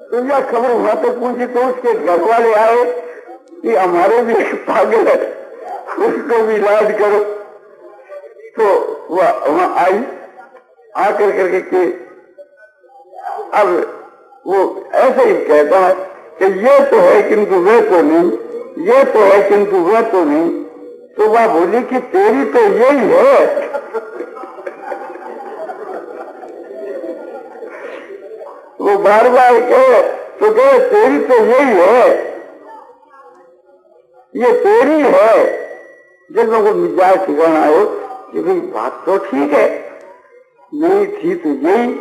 तो यह खबर वहां तक पहुंची तो उसके घर वाले आए कि हमारे भी एक पागल है, उसको भी इलाज करो। तो वह वहां आई, आकर करके कि अब वो ऐसे ही कहता है कि ये तो है किंतु वह तो नहीं, ये तो है किंतु वह तो नहीं। तो वह बोली कि तेरी तो यही है। वो बार बार कहे तो कहे तेरी तो यही है, ये तेरी है। जब लोगों को मिजाज ठिकाना हो कि भाई बात तो ठीक है, नहीं थी तो यही।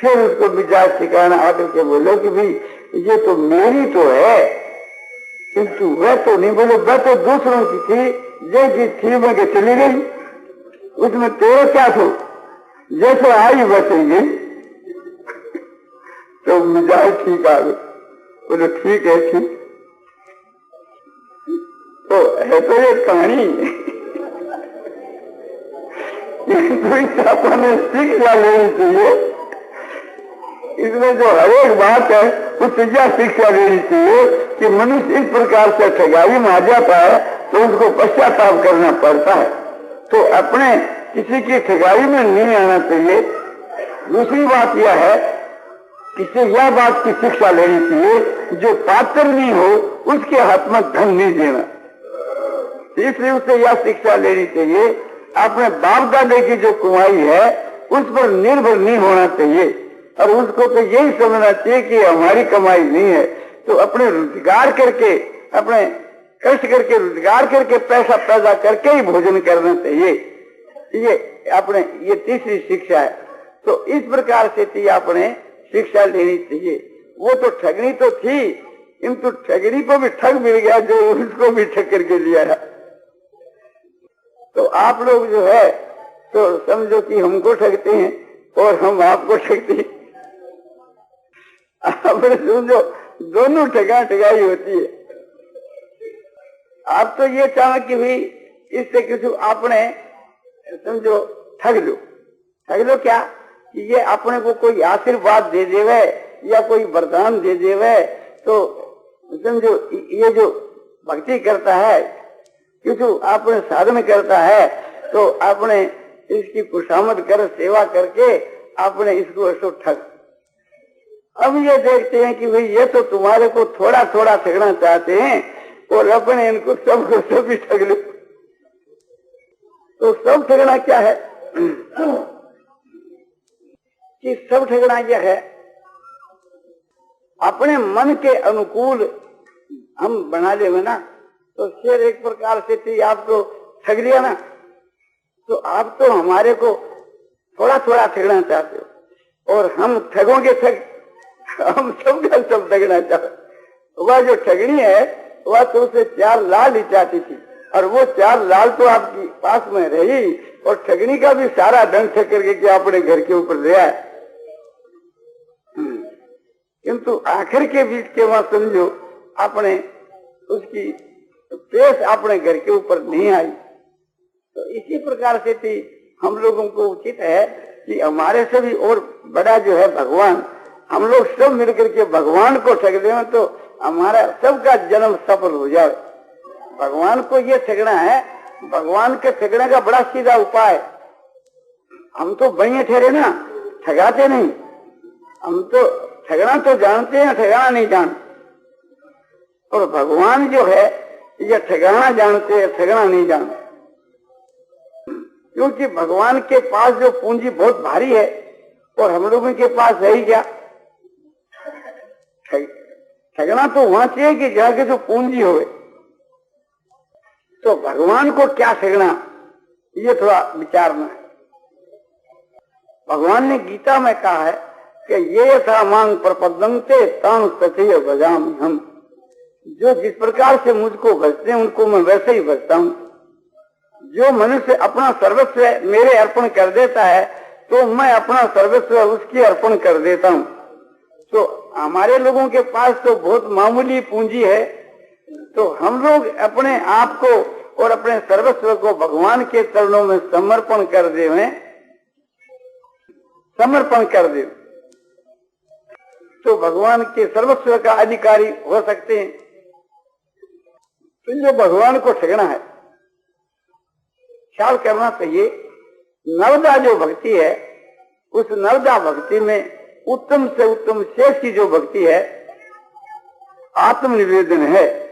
फिर उसको मिजाज ठिकाना आकर के बोलो कि भाई ये तो मेरी तो है किंतु वह तो नहीं। बोले वह तो दूसरों की थी, जैसी थी मैं के चली गई, उसमें तेरा क्या था, जैसे आई वैसे गई। तो मिजाज ठीक आ गए। बोले ठीक है, ठीक। तो है तो ये कहानी अपने शिक्षा लेनी चाहिए। इसमें जो हर एक बात है उससे यह शिक्षा लेनी चाहिए कि मनुष्य इस प्रकार से ठगाई में आ जाता है तो उसको पश्चाताप करना पड़ता है। तो अपने किसी की ठगाई में नहीं आना चाहिए। दूसरी बात यह है किसी यह बात की शिक्षा लेनी चाहिए जो पात्र नहीं हो उसके हाथ में धन नहीं देना। तीसरी उससे यह शिक्षा लेनी चाहिए अपने बाप दादे की जो कमाई है उस पर निर्भर नहीं होना चाहिए और उसको तो यही समझना चाहिए कि हमारी कमाई नहीं है। तो अपने रोजगार करके, अपने कष्ट करके रोजगार करके पैसा पैदा करके ही भोजन करना चाहिए। ये अपने ये तीसरी शिक्षा है। तो इस प्रकार से अपने शिक्षा लेनी चाहिए। वो तो ठगनी तो थी किंतु ठगनी को भी ठग मिल गया जो उसको भी ठग करके लिया है। तो आप लोग जो है तो समझो कि हमको ठगते हैं और हम आपको ठगते हैं। आपने समझो दोनों ठगाई होती है। आप तो ये चाहो कि भाई इससे किसी आपने समझो ठग लो क्या कि ये अपने को कोई आशीर्वाद दे देवे या कोई वरदान दे देवे। तो समझो ये जो भक्ति करता है, किसी आपने साधन करता है तो आपने इसकी खुशामद कर सेवा करके आपने इसको ऐसो ठग। अब ये देखते हैं कि भाई ये तो तुम्हारे को थोड़ा थोड़ा ठगना चाहते हैं और अपने इनको सबको सभी ठग लो। तो सब ठगना क्या है कि सब ठगना यह है अपने मन के अनुकूल हम बना ले ना। तो शेर एक प्रकार से थी आपको ठग लिया ना, तो आप तो हमारे को थोड़ा थोड़ा ठगना चाहते हो और हम ठगोगे ठग, हम सबका सब ठगना चाहते। वह जो ठगनी है वह तो उसे 4 लाल ही चाहती थी और वो 4 लाल तो आपकी पास में रही और ठगनी का भी सारा धन ठग करके कि अपने घर के ऊपर ले आए। किंतु आखिर के बीच के वहां समझो आपने उसकी पेश अपने घर के ऊपर नहीं आई। तो इसी प्रकार से थी हम लोगों को उचित है कि हमारे से भी और बड़ा जो है भगवान, हम लोग सब मिलकर के भगवान को ठग दें तो हमारा सबका जन्म सफल हो जाए। भगवान को ये ठगना है, भगवान के ठगने का बड़ा सीधा उपाय। हम तो बनिए ठहरे ना, ठगाते नहीं। हम तो ठगना तो जानते हैं, ठगाना नहीं जानते। और भगवान जो है ये ठगाना जानते हैं, ठगना नहीं जानते। क्योंकि भगवान के पास जो पूंजी बहुत भारी है और हम लोगों के पास है ही क्या। ठगना तो वहां चाहिए कि जहां के जो पूंजी होवे। तो भगवान को क्या ठगना ये थोड़ा विचारना है। भगवान ने गीता में कहा है कि ये था मांग प्रपदंते तान तथैव भजामि हम। जो जिस प्रकार से मुझको भजते हैं उनको मैं वैसे ही भजता हूँ। जो मनुष्य अपना सर्वस्व मेरे अर्पण कर देता है तो मैं अपना सर्वस्व उसकी अर्पण कर देता हूँ। तो हमारे लोगों के पास तो बहुत मामूली पूंजी है, तो हम लोग अपने आप को और अपने सर्वस्व को भगवान के चरणों में समर्पण कर दे, समर्पण कर दे। भगवान के सर्वस्व का अधिकारी हो सकते हैं। तो जो भगवान को ठगना है, ख्याल करना चाहिए। नवदा जो भक्ति है, उस नवदा भक्ति में उत्तम से उत्तम शेष की जो भक्ति है, आत्मनिवेदन है,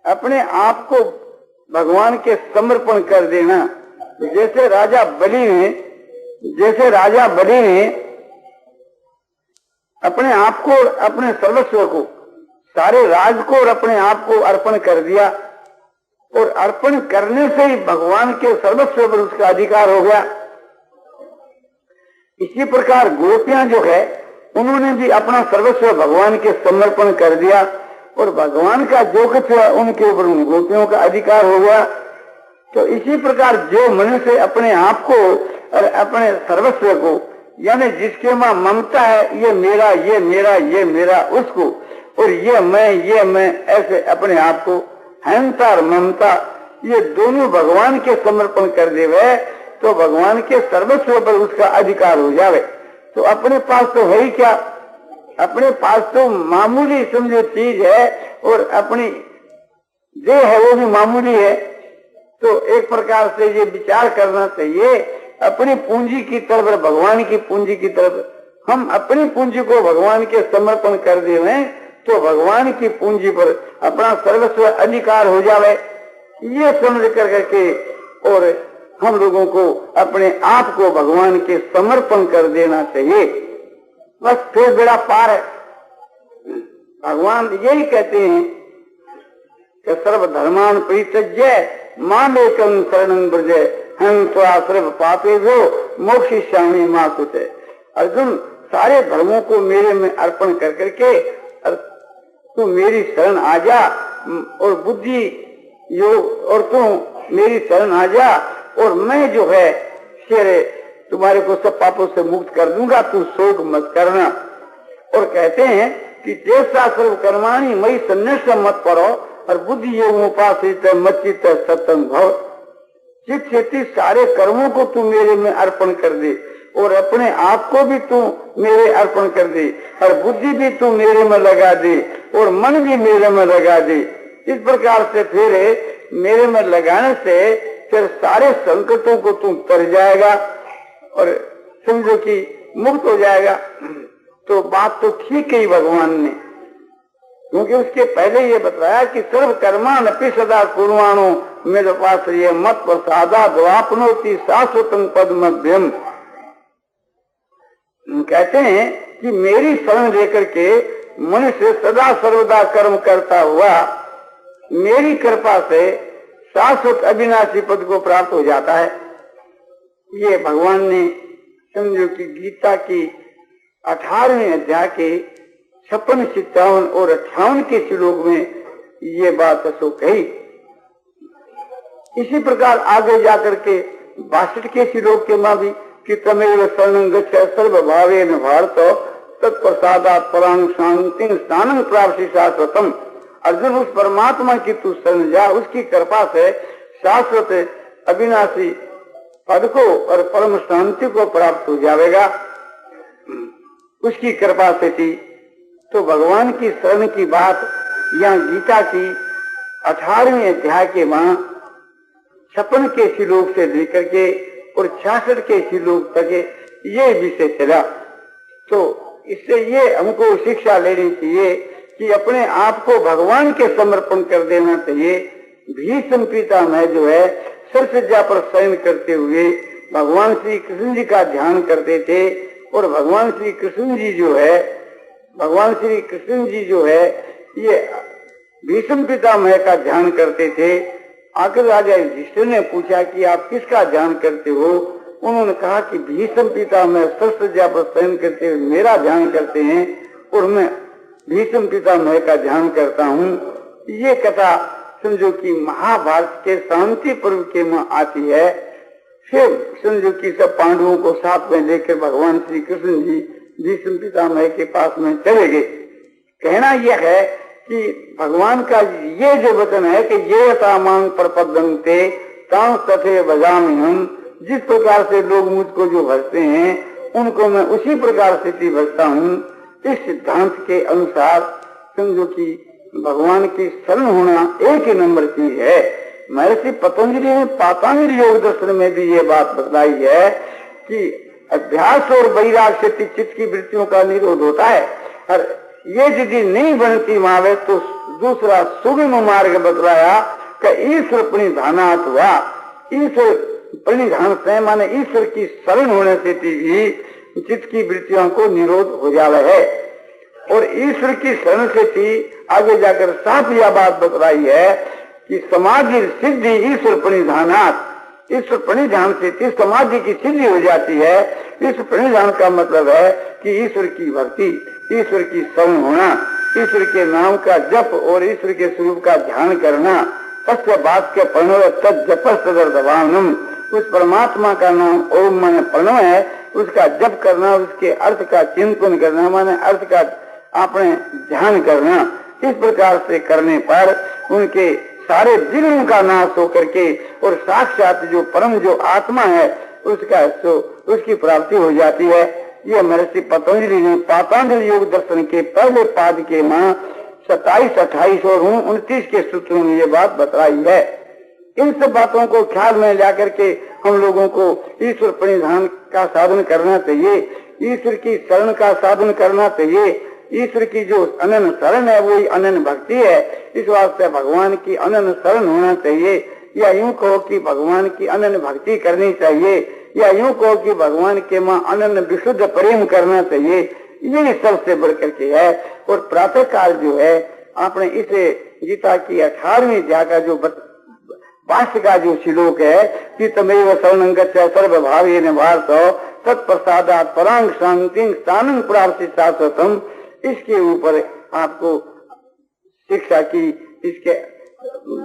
अपने आप को भगवान के समर्पण कर देना। जैसे राजा बलि ने अपने आप को, अपने सर्वस्व को, सारे राज को और अपने आप को अर्पण कर दिया, और अर्पण करने से ही भगवान के सर्वस्व पर उसका अधिकार हो गया। इसी प्रकार गोपियां जो है, उन्होंने भी अपना सर्वस्व भगवान के समर्पण कर दिया, और भगवान का जो कुछ है उनके ऊपर उन गोपियों का अधिकार हो गया। तो इसी प्रकार जो मनुष्य अपने आप को और अपने सर्वस्व को, यानी जिसके मां ममता है, ये मेरा, ये मेरा, ये मेरा, उसको, और ये मैं, ऐसे अपने आप को अहंता और ममता, ये दोनों भगवान के समर्पण कर देवे, तो भगवान के सर्वस्व पर उसका अधिकार हो जावे। तो अपने पास तो है ही क्या, अपने पास तो मामूली समझो चीज है, और अपनी जो है वो भी मामूली है। तो एक प्रकार से ये विचार करना चाहिए, अपनी पूंजी की तरफ और भगवान की पूंजी की तरफ। हम अपनी पूंजी को भगवान के समर्पण कर देवे, तो भगवान की पूंजी पर अपना सर्वस्व अधिकार हो जावे। ये समझ करके और हम लोगों को अपने आप को भगवान के समर्पण कर देना चाहिए, बस फिर बेड़ा पार है। भगवान यही कहते हैं कि सर्वधर्मान परित्यज्य माम एकं शरणं व्रज हम त्वा सर्व पापेभ्यो मोक्षयिष्यामि मा शुचे। अर्जुन, सारे धर्मों को मेरे में अर्पण कर करके तू मेरी शरण आ जा, और बुद्धि योग, और तू मेरी शरण आ जा, और मैं जो है शेरे तुम्हारे को सब पापों से मुक्त कर दूंगा, तू शोक मत करना। और कहते हैं कि जैसा सर्व कर्माणी मई संन्यास मत पड़ो, और बुद्धि योग उपासित मच्चित सत्संग भव। चित चेती सारे कर्मों को तू मेरे में अर्पण कर दे, और अपने आप को भी तू मेरे अर्पण कर दे, और बुद्धि भी तू मेरे में लगा दे, और मन भी मेरे में लगा दे। इस प्रकार से फिर मेरे में लगाने से फिर सारे संकटों को तू तर जाएगा, और समझो कि मुक्त हो जाएगा। तो बात तो ठीक है भगवान ने, क्योंकि उसके पहले ये बताया कि सर्व कर्मान अपि सदा कुर्वाणो मेरे पास ये मत प्रसादा द्वापनोति शाश्वतं पद्मभ्यम। कहते हैं कि मेरी शरण लेकर के मनुष्य सदा सर्वदा कर्म करता हुआ मेरी कृपा से शाश्वत अविनाशी पद को प्राप्त हो जाता है। ये भगवान ने समझो कि गीता की 18वें अध्याय के 56, 57 और 58 के श्लोक में ये बात असो कही। इसी प्रकार आगे जाकर के 62 के श्लोक के मां भी कि तमेव शरणं गच्छ सर्वभावेन भारत तत्प्रसादात् परां शांतिं स्थानं प्राप्ति शाश्वतम्। अर्जुन, उस परमात्मा की तू शरण जा, उसकी कृपा से शाश्वत अविनाशी पद को और परम शांति को प्राप्त हो जाएगा, उसकी कृपा से थी। तो भगवान की शरण की बात यहाँ गीता की 18वें अध्याय के वहां 56 के श्लोक से लेकर के और 66 के श्लोक तक ये विषय चला। तो इससे ये हमको शिक्षा लेनी चाहिए कि अपने आप को भगवान के समर्पण कर देना चाहिए। भीष्म पितामह जो है सरसज्जा पर शयन करते हुए भगवान श्री कृष्ण जी का ध्यान करते थे, और भगवान श्री कृष्ण जी जो है ये भीष्म पितामह का ध्यान करते थे। आखिर राजा युधिष्ठिर ने पूछा कि आप किसका ध्यान करते हो? उन्होंने कहा कि भीष्म पितामह सरसज्जा पर शयन करते हुए मेरा ध्यान करते हैं, और मैं भीष्म पितामह का ध्यान करता हूँ। ये कथा समझो कि महाभारत के शांति पर्व के में आती है। फिर समझो कि सब पांडवों को साथ में लेकर भगवान श्री कृष्ण जी भीष्म पितामह के पास में चले गए। कहना यह है कि भगवान का ये जो वचन है कि ये यथामांग प्रपद्यन्ते तां तथे भजामि हम, जिस प्रकार से लोग मुझको जो भजते हैं उनको मैं उसी प्रकार से भजता हूँ। इस सिद्धांत के अनुसार समझो कि भगवान की शरण होना एक ही नंबर चीज है। महर्षि पतंजलि ने पातांजलि योग दर्शन में भी ये बात बतलाई है कि अभ्यास और वैराग से चित्त की वृत्तियों का निरोध होता है, और ये यदि नहीं बनती मावे तो दूसरा सुगम मार्ग बतलाया कि ईश्वर प्रणिधानात् हुआ। ईश्वर प्रणिधान से माने ईश्वर की शरण होने से भी चित्त की वृत्तियों को निरोध हो जावे है। और ईश्वर की शरण से थी आगे जाकर साफ यह बात बतलाई है कि समाधि सिद्धि ईश्वर प्रणिधानात्, ईश्वर प्रणिधान से थी समाधि की सिद्धि हो जाती है। ईश्वर प्रणिधान का मतलब है कि ईश्वर की भक्ति, ईश्वर की शरण होना, ईश्वर के नाम का जप और ईश्वर के स्वरूप का ध्यान करना। तस्य बात के प्रणव तद जप सदर्दवानम, उस परमात्मा का नाम ओम माने प्रणव है, उसका जप करना, उसके अर्थ का चिंतन करना माने अर्थ का अपने ध्यान करना। इस प्रकार से करने पर उनके सारे दिलों का नाश होकर के और साक्षात जो परम जो आत्मा है उसकी प्राप्ति हो जाती है। ये महर्षि पतंजलि ने पातांजलि योग दर्शन के पहले पाद के 27, 28 और 29 के सूत्रों में ये बात बतलाई है। इन सब बातों को ख्याल में लाकर के हम लोगों को ईश्वर प्रणिधान का साधन करना चाहिए, ईश्वर की शरण का साधन करना चाहिए। ईश्वर की जो अनन्य शरण है वही अनन्य भक्ति है। इस वास्ते भगवान की अनन्य शरण होना चाहिए, या यूं कहो कि भगवान की अनन्य भक्ति करनी चाहिए, या यूं कहो कि भगवान के मां अनन्य विशुद्ध प्रेम करना चाहिए। ये सबसे बढ़कर के है। और प्रातः काल जो है आपने इसे गीता की 18वीं अध्याय का जो भाष्य का जो श्लोक है कि तमेव शरणं गच्छ सर्वभावेन भारत तत्प्रसादात् परां शांतिं स्थानं प्राप्ति शाश्वतम्, इसके ऊपर आपको शिक्षा की, इसके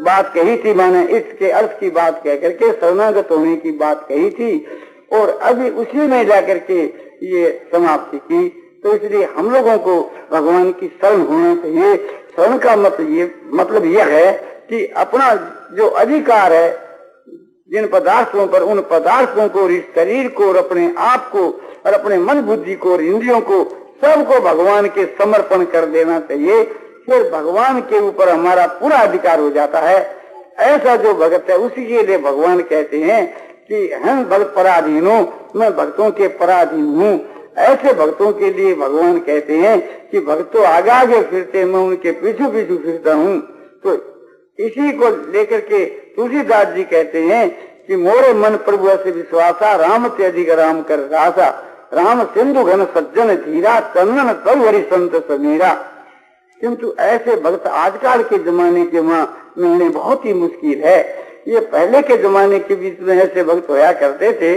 बात कही थी, माने इसके अर्थ की बात कह करके शरणागत होने की बात कही थी, और अभी उसी में जाकर के ये समाप्ति की। तो इसलिए हम लोगों को भगवान की शरण होना चाहिए। शरण का मतलब यह है कि अपना जो अधिकार है जिन पदार्थों पर, उन पदार्थों को, इस शरीर को और अपने आप को और अपने मन बुद्धि को और इंद्रियों को सबको भगवान के समर्पण कर देना चाहिए। फिर भगवान के ऊपर हमारा पूरा अधिकार हो जाता है। ऐसा जो भगत है उसी के लिए भगवान कहते हैं कि हम भक्त पराधीन हूँ, मैं भक्तों के पराधीन हूँ। ऐसे भक्तों के लिए भगवान कहते हैं कि भक्तों आगे आगे फिरते, मैं उनके पीछे पीछे फिरता हूँ। तो इसी को लेकर के तुलसीदास जी कहते हैं कि मोरे मन प्रभु से विश्वासा, राम से अधिक राम कर रासा, राम सिंधु घन सज्जन धीरा, चंदन तब हरि संत समीरा। किंतु ऐसे भक्त आजकल के जमाने के मिलने बहुत ही मुश्किल है। ये पहले के जमाने के बीच में ऐसे भक्त होया करते थे,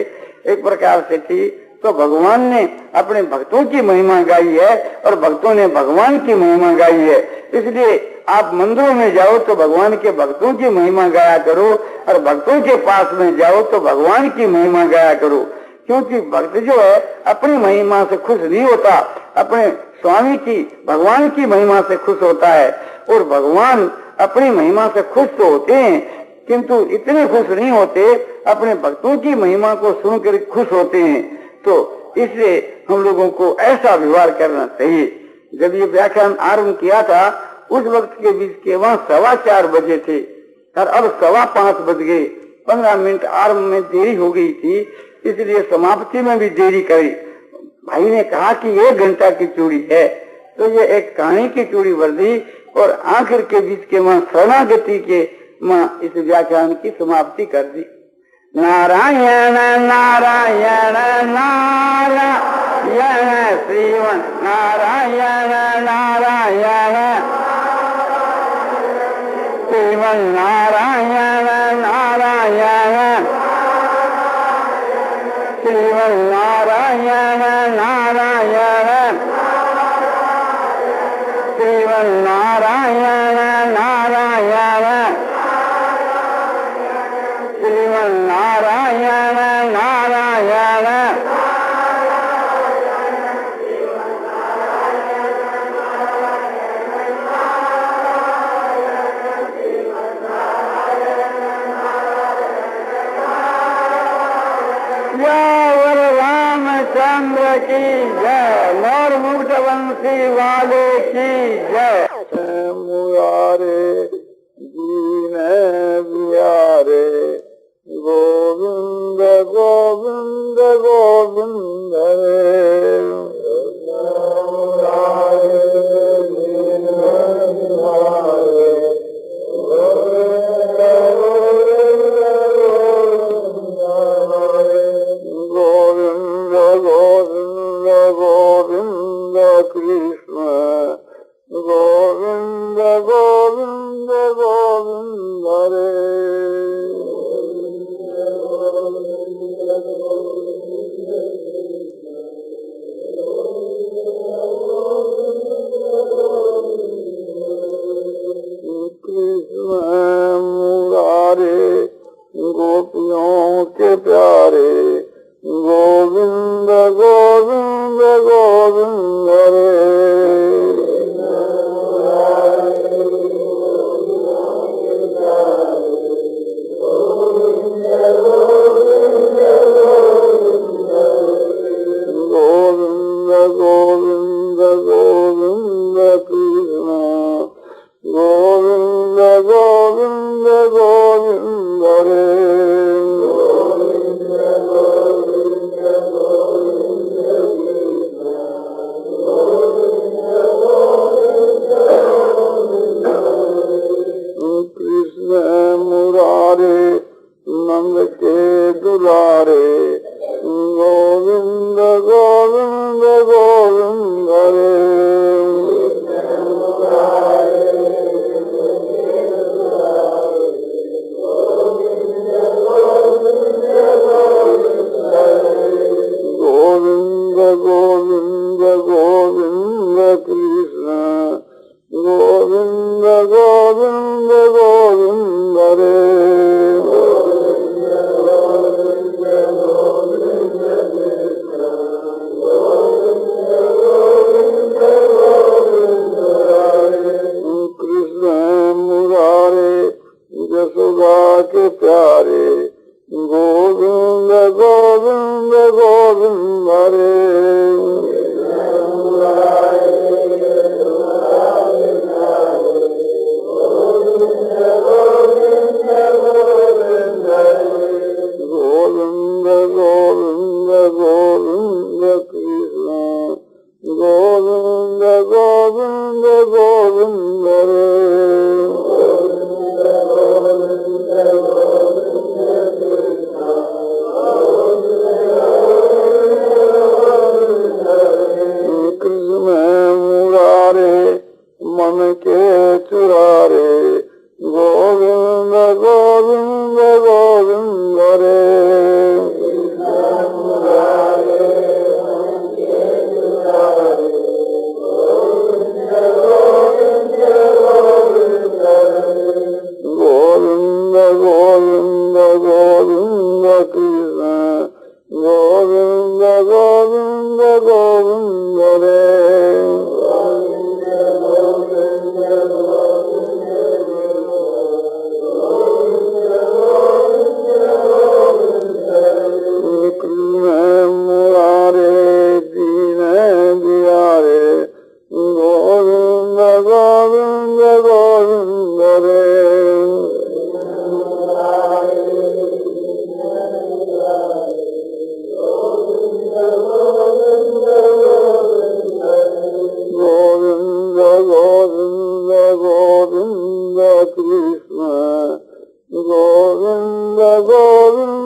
एक प्रकार से थी। तो भगवान ने अपने भक्तों की महिमा गाई है और भक्तों ने भगवान की महिमा गाई है। इसलिए आप मंदिरों में जाओ तो भगवान के भक्तों की महिमा गाया करो, और भक्तों के पास में जाओ तो भगवान की महिमा गाया करो। क्योंकि भक्त जो है अपनी महिमा से खुश नहीं होता, अपने स्वामी की, भगवान की महिमा से खुश होता है। और भगवान अपनी महिमा से खुश तो होते हैं, किंतु इतने खुश नहीं होते, अपने भक्तों की महिमा को सुनकर खुश होते हैं। तो इसलिए हम लोगों को ऐसा व्यवहार करना चाहिए। जब ये व्याख्यान आरंभ किया था उस वक्त के बीच के वहाँ 4:15 बजे थे, और अब 5:15 बज गए। 15 मिनट आरंभ में देरी हो गई थी, इसलिए समाप्ति में भी देरी करी। भाई ने कहा कि 1 घंटा की चूड़ी है, तो ये एक कहानी की चूड़ी भर दी, और आखिर के बीच के वहाँ शरणागति के इस व्याख्यान की समाप्ति कर दी। नारायण नारायण नारायण श्रीवन नारायण नारायण श्रीवन नारायण नारायण श्रीवन नारायण नारायण श्रीवन नारायण नारायण श्रीवन नारायण नारायण रामचंद्र की जय, मोर मुक्तवंशी वाले की जय। मुरारे दीन बिहारे गोविंद गोविंद गोविंद रे। गोविंद गोविंद गोविंद कृष्ण गोविंद गोविंद गोविंद रे। कृष्ण मुरारे गोपियों के प्यारे गोविंद गोविंद गोविंद रे। गोविंद गोविंद गोविंद कृष्ण गोविंद गोविंद गोविंद रे। कृष्ण मुरारे नंद के दुलारे गोविंद गोविंद गोविंद रे। गोविंद गोविंद गोविंद कृष्ण गोविंद गोविंद गोविंद रे। कृष्ण मुरारे यशोदा के प्यारे गोविंद गोविंद गोविंद रे। गोविंद गोविंद गोविंद कृष्ण गोविंद गोविंद गोविंद रे। कृष्ण मुरारे मन के चुरारे गोविंद गोविंद गोविंद रे। गोविंद गोविंद गोविंद कृष्ण गोविंद गोविंद गोविंद रे। कृष्ण मुरारे दीन बिहारे गोविंद गोविंद गोविंद रे। गोविंद गोविंद गोविंद कृष्ण गोविंद गोविंद